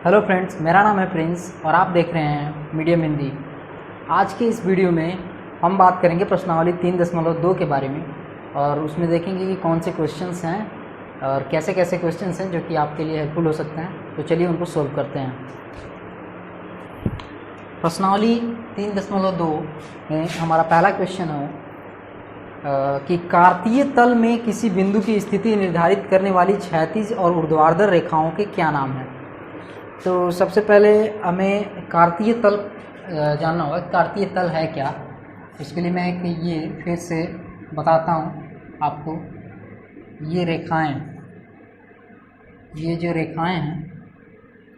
Hello friends, मेरा नाम है प्रिंस और आप देख रहे हैं मीडियम हिंदी। आज के इस वीडियो में हम बात करेंगे प्रश्नावली 3.2 के बारे में और उसमें देखेंगे कि कौन से क्वेश्चंस हैं और कैसे कैसे क्वेश्चंस हैं जो कि आपके लिए हेल्पफुल हो सकते हैं। तो चलिए उनको सोल्व करते हैं। प्रश्नावली 3.2 में हमारा पहला क्वेश्चन है कि कार्तीय तल में किसी बिंदु की स्थिति निर्धारित करने वाली क्षैतिज और ऊर्ध्वाधर रेखाओं के क्या नाम हैं। तो सबसे पहले हमें कार्तीय तल जानना होगा। कार्तीय तल है क्या। इसके लिए मैं ये फिर से बताता हूँ आपको। ये रेखाएं, ये जो रेखाएं हैं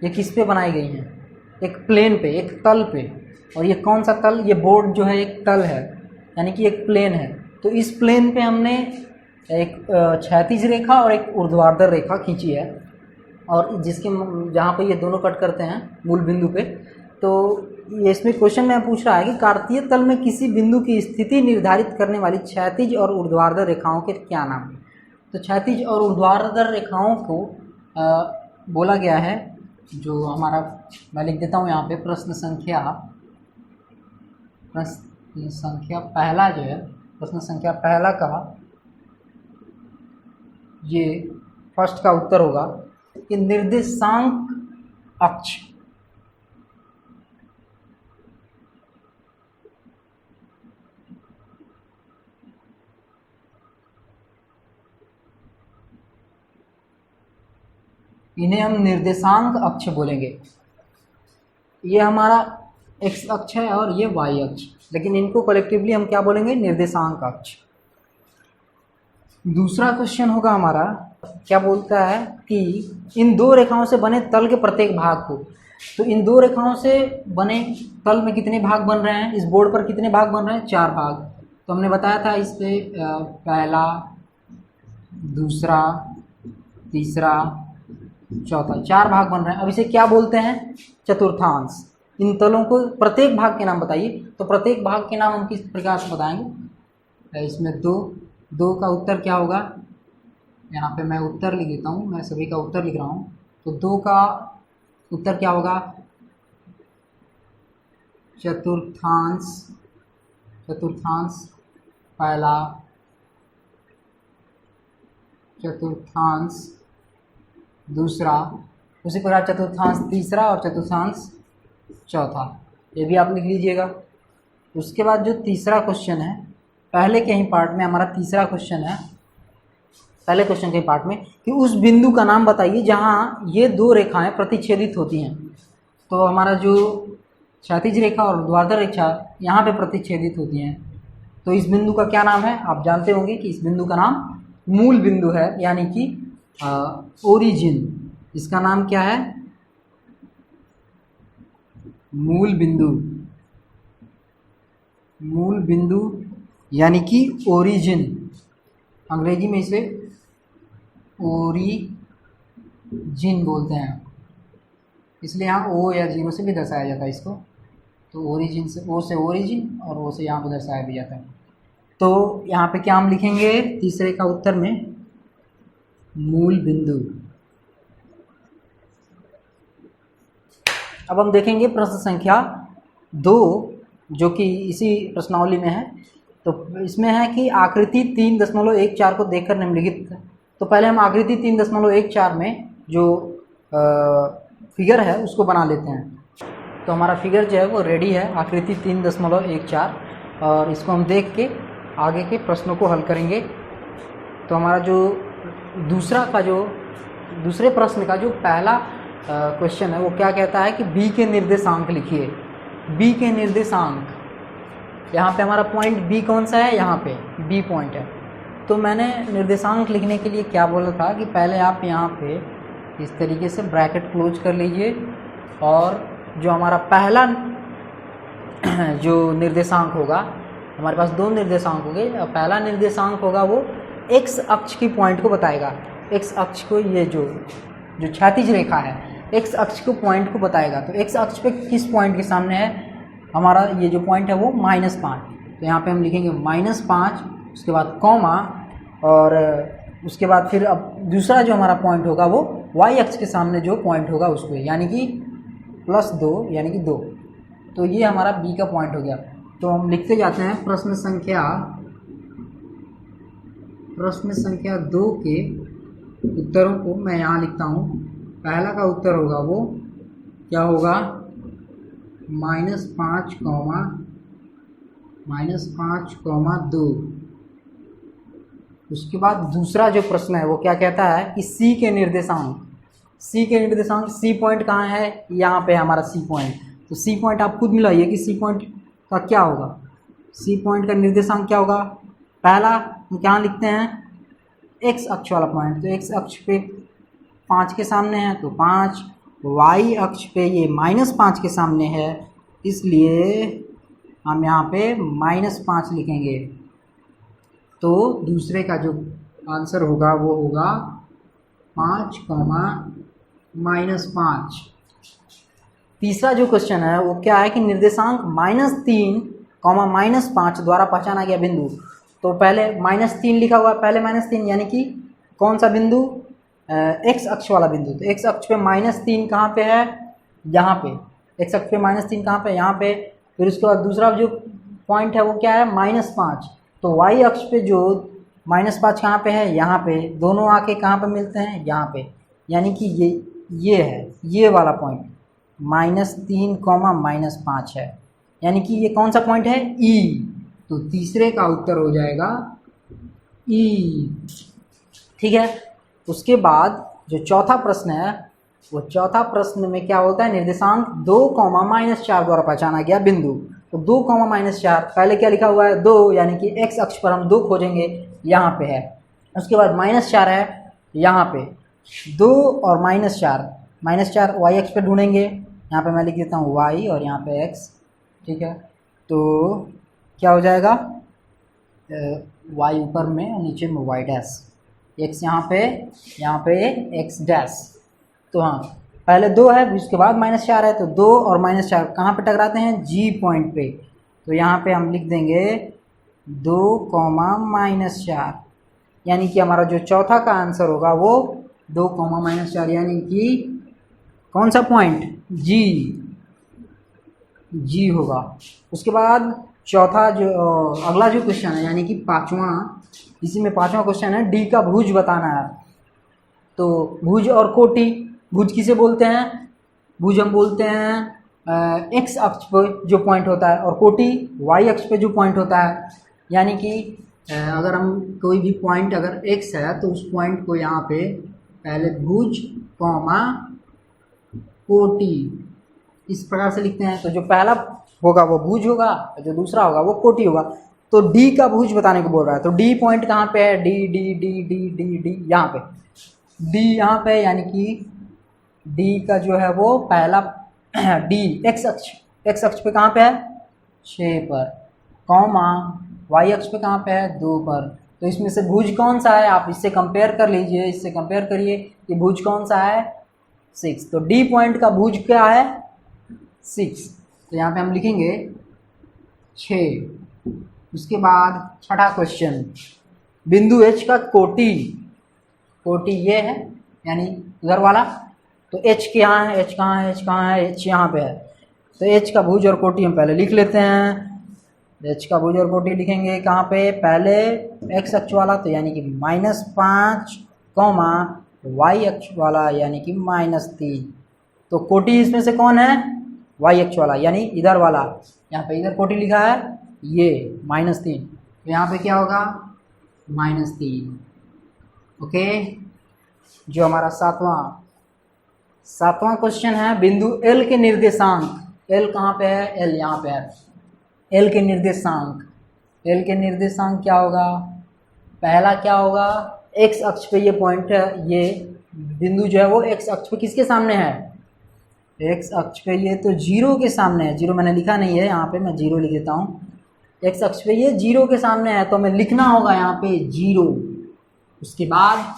ये किस पे बनाई गई हैं? एक प्लेन पे, एक तल पे। और ये कौन सा तल? ये बोर्ड जो है एक तल है, यानी कि एक प्लेन है। तो इस प्लेन पे हमने एक क्षैतिज रेखा और एक ऊर्ध्वाधर रेखा खींची है और जिसके जहाँ पे ये दोनों कट करते हैं मूल बिंदु पे। तो ये इसमें क्वेश्चन में पूछ रहा है कि कार्तीय तल में किसी बिंदु की स्थिति निर्धारित करने वाली क्षैतिज और ऊर्ध्वाधर रेखाओं के क्या नाम हैं। तो क्षैतिज और ऊर्ध्वाधर रेखाओं को बोला गया है, जो हमारा, मैं लिख देता हूँ यहाँ पे, प्रश्न संख्या पहला जो है, प्रश्न संख्या पहला का ये फर्स्ट का उत्तर होगा कि निर्देशांक अक्ष। इन्हें हम निर्देशांक अक्ष बोलेंगे। ये हमारा एक्स अक्ष है और ये वाई अक्ष, लेकिन इनको कलेक्टिवली हम क्या बोलेंगे? निर्देशांक अक्ष। दूसरा क्वेश्चन होगा हमारा, क्या बोलता है कि इन दो रेखाओं से बने तल के प्रत्येक भाग को। तो इन दो रेखाओं से बने तल में कितने भाग बन रहे हैं? इस बोर्ड पर कितने भाग बन रहे हैं? 4 भाग। तो हमने बताया था इस पे पहला, दूसरा, तीसरा, चौथा, 4 भाग बन रहे हैं। अब इसे क्या बोलते हैं? चतुर्थांश। इन तलों को प्रत्येक भाग के नाम बताइए। तो प्रत्येक भाग के नाम हम किस प्रकार से बताएंगे? इसमें दो का उत्तर क्या होगा? यहाँ पे मैं उत्तर लिख देता हूँ, मैं सभी का उत्तर लिख रहा हूँ। तो 2 का उत्तर क्या होगा? चतुर्थांश पहला, चतुर्थांश दूसरा, उसी प्रकार चतुर्थांश तीसरा और चतुर्थांश चौथा। ये भी आप लिख लीजिएगा। उसके बाद जो तीसरा क्वेश्चन है, पहले के ही पार्ट में हमारा तीसरा क्वेश्चन है, पहले क्वेश्चन के पार्ट में, कि उस बिंदु का नाम बताइए जहाँ ये दो रेखाएं प्रतिच्छेदित होती हैं। तो हमारा जो क्षैतिज रेखा और ऊर्ध्वाधर रेखा यहाँ पे प्रतिच्छेदित होती हैं, तो इस बिंदु का क्या नाम है? आप जानते होंगे कि इस बिंदु का नाम मूल बिंदु है, यानी कि ओरिजिन। इसका नाम क्या है? मूल बिंदु यानी कि ओरिजिन। अंग्रेजी में इसे ओरिजिन बोलते हैं, इसलिए यहाँ ओ या जीरो से भी दर्शाया जाता है इसको। तो ओरिजिन से, ओ से ओरिजिन और ओ से यहाँ पर दर्शाया भी जाता है। तो यहाँ पे क्या हम लिखेंगे तीसरे का उत्तर में? मूल बिंदु। अब हम देखेंगे प्रश्न संख्या 2, जो कि इसी प्रश्नावली में है। तो इसमें है कि आकृति 3.14 को देखकर निम्नलिखित। तो पहले हम आकृति 3.14 में जो फिगर है उसको बना लेते हैं। तो हमारा फिगर जो है वो रेडी है, आकृति 3.14, और इसको हम देख के आगे के प्रश्नों को हल करेंगे। तो हमारा जो दूसरे प्रश्न का जो पहला क्वेश्चन है वो क्या कहता है कि बी के निर्देशांक लिखिए। बी के निर्देशांक, यहाँ पे हमारा पॉइंट बी कौन सा है? यहाँ पे बी पॉइंट है। तो मैंने निर्देशांक लिखने के लिए क्या बोला था कि पहले आप यहाँ पे इस तरीके से ब्रैकेट क्लोज कर लीजिए, और जो हमारा पहला जो निर्देशांक होगा, हमारे पास 2 निर्देशांक होंगे। पहला निर्देशांक होगा वो एक्स अक्ष की पॉइंट को बताएगा। एक्स अक्ष को, ये जो क्षैतिज रेखा है, एक्स अक्ष को पॉइंट को बताएगा। तो एक्स अक्ष पे किस पॉइंट के सामने है? हमारा ये जो पॉइंट है वो -5। तो यहाँ पे हम लिखेंगे -5, उसके बाद कॉमा, और उसके बाद फिर अब दूसरा जो हमारा पॉइंट होगा वो वाई अक्ष के सामने जो पॉइंट होगा उस पर, यानी कि +2 यानी कि 2। तो ये हमारा बी का पॉइंट हो गया। तो हम लिखते जाते हैं प्रश्न संख्या 2 के उत्तरों को मैं यहाँ लिखता हूँ। पहला का उत्तर होगा वो क्या होगा, -5,-2। उसके बाद दूसरा जो प्रश्न है वो क्या कहता है कि सी के निर्देशांक, सी पॉइंट कहाँ है, यहाँ पे हमारा सी पॉइंट। तो सी पॉइंट आप खुद मिलाइए कि सी पॉइंट का क्या होगा, सी पॉइंट का निर्देशांक क्या होगा। पहला हम क्या लिखते हैं, एक्स अक्ष वाला पॉइंट, तो एक्स अक्ष पे 5 के सामने है तो 5, वाई अक्ष पे ये -5 के सामने है, इसलिए हम यहाँ पे -5 लिखेंगे। तो दूसरे का जो आंसर होगा वो होगा 5, -5। तीसरा जो क्वेश्चन है वो क्या है कि निर्देशांक -3, -5 द्वारा पहचाना गया बिंदु। तो पहले -3 लिखा हुआ है, पहले -3 यानी कि कौन सा बिंदु, एक्स अक्ष वाला बिंदु। तो एक्स अक्ष पे -3 कहाँ पे है, यहाँ पे। एक्स अक्ष पे -3 कहाँ पे, यहाँ पे। फिर उसके बाद दूसरा जो पॉइंट है वो क्या है, -5। तो वाई अक्ष पे जो -5 कहाँ पे है, यहाँ पे। दोनों आके कहाँ पे मिलते हैं, यहाँ पे। यानी कि ये है, ये वाला पॉइंट -3, -5 है, यानी कि ये कौन सा पॉइंट है, ई। तो तीसरे का उत्तर हो जाएगा ई। ठीक है। उसके बाद जो चौथा प्रश्न है वो चौथा प्रश्न में क्या होता है, निर्देशांक 2, -4 द्वारा पहचाना गया बिंदु। तो 2, -4 पहले क्या लिखा हुआ है, 2, यानी कि एक्स अक्ष पर हम 2 खोजेंगे, यहाँ पे है। उसके बाद -4 है यहाँ पे, 2 और -4 वाई अक्ष पे ढूंढेंगे। यहाँ पे मैं लिख देता हूँ वाई और यहाँ पे एक्स। ठीक है। तो क्या हो जाएगा, वाई ऊपर में और नीचे में वाई डैश, एक्स यहाँ पे एक्स डैश। तो हाँ, पहले 2 है, उसके बाद -4 है, तो 2 और -4 कहाँ पे टकराते हैं, जी पॉइंट पे। तो यहाँ पे हम लिख देंगे 2, -4, यानी कि हमारा जो चौथा का आंसर होगा वो 2, -4, यानी कि कौन सा पॉइंट, जी होगा। उसके बाद चौथा जो अगला जो क्वेश्चन है, यानी कि पाँचवा, इसी में पाँचवा क्वेश्चन है, डी का भुज बताना है। तो भुज और कोटि, भुज किसे बोलते हैं, भुज हम बोलते हैं एक्स अक्ष पर जो पॉइंट होता है, और कोटि वाई अक्ष पे जो पॉइंट होता है। यानी कि अगर हम कोई भी पॉइंट अगर एक्स है तो उस पॉइंट को यहाँ पे पहले भुज, कोटि इस प्रकार से लिखते हैं। तो जो पहला होगा वो भुज होगा और जो दूसरा होगा वो कोटि होगा। तो डी का भुज बताने को बोल रहा है। तो डी पॉइंट कहाँ पे है, डी यहाँ पे, डी यहाँ पे, यानी कि डी का जो है वो पहला डी एक्स अक्ष पे कहाँ पे है, 6 पर, कॉमा वाई अक्ष पे कहाँ पे है, 2 पर। तो इसमें से भुज कौन सा है, आप इससे कंपेयर कर लीजिए, इससे कंपेयर करिए कि भुज कौन सा है, 6। तो डी पॉइंट का भुज क्या है, 6। तो यहाँ पे हम लिखेंगे 6। उसके बाद छठा क्वेश्चन, बिंदु एच का कोटि ये है, यानी इधर वाला। तो एच कहाँ है, एच कहाँ है, एच यहाँ पे है। तो एच का भुज और कोटि हम पहले लिख लेते हैं। एच का भुज और कोटि लिखेंगे कहाँ पे, पहले एक्स अक्ष वाला, तो यानी कि -5, वाई अक्ष वाला यानी कि -3। तो कोटि इसमें से कौन है, वाई अक्ष वाला, यानी इधर वाला। यहाँ पे इधर कोटि लिखा है ये -3, तो यहाँ पे क्या होगा, -3। ओके। जो हमारा सातवां क्वेश्चन है, बिंदु एल के निर्देशांक, एल कहाँ पे है, एल यहाँ पे है। एल के निर्देशांक क्या होगा, पहला क्या होगा, एक्स अक्ष पे ये पॉइंट है, ये बिंदु जो है वो एक्स अक्ष पे किसके सामने है, एक्स अक्ष पे ये तो 0 के सामने है। 0 मैंने लिखा नहीं है, यहाँ पे मैं 0 लिख देता हूँ। एक्स अक्ष पे ये 0 के सामने है, तो हमें लिखना होगा यहाँ पे 0। उसके बाद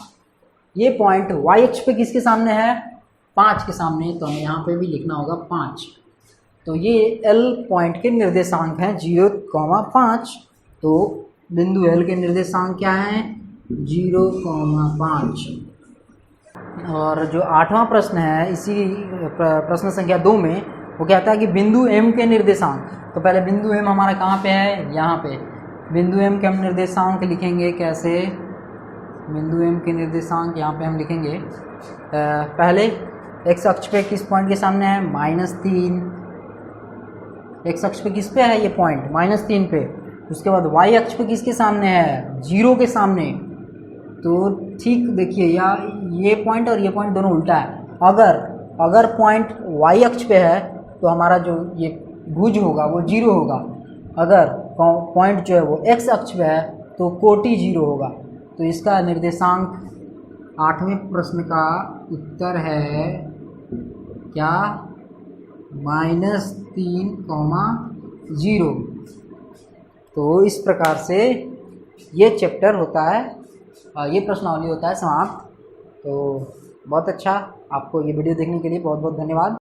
ये पॉइंट वाई अक्ष पे किसके सामने है, 5 के सामने, तो हमें यहाँ पे भी लिखना होगा 5। तो ये एल पॉइंट के निर्देशांक हैं 0, 5। तो बिंदु एल के निर्देशांक क्या हैं, 0, 5। और जो 8वां प्रश्न है इसी प्रश्न संख्या 2 में, वो कहता है कि बिंदु M के निर्देशांक। तो पहले बिंदु M हमारा कहाँ पे है, यहाँ पे। बिंदु M के हम निर्देशांक लिखेंगे कैसे, बिंदु M के निर्देशांक यहाँ पे हम लिखेंगे पहले x अक्ष पे किस पॉइंट के सामने है, -3। x अक्ष पे किस पे है ये पॉइंट, -3 पे। उसके बाद y अक्ष पे किसके सामने है, 0 के सामने। तो ठीक देखिए, या ये पॉइंट और ये पॉइंट दोनों उल्टा है। अगर पॉइंट y अक्ष पे है तो हमारा जो ये भुज होगा वो 0 होगा। अगर पॉइंट जो है वो x अक्ष पे है तो कोटि 0 होगा। तो इसका निर्देशांक 8वें प्रश्न का उत्तर है क्या, -3,0। तो इस प्रकार से ये चैप्टर होता है, ये प्रश्नावली होता है समाप्त। तो बहुत अच्छा, आपको ये वीडियो देखने के लिए बहुत बहुत धन्यवाद।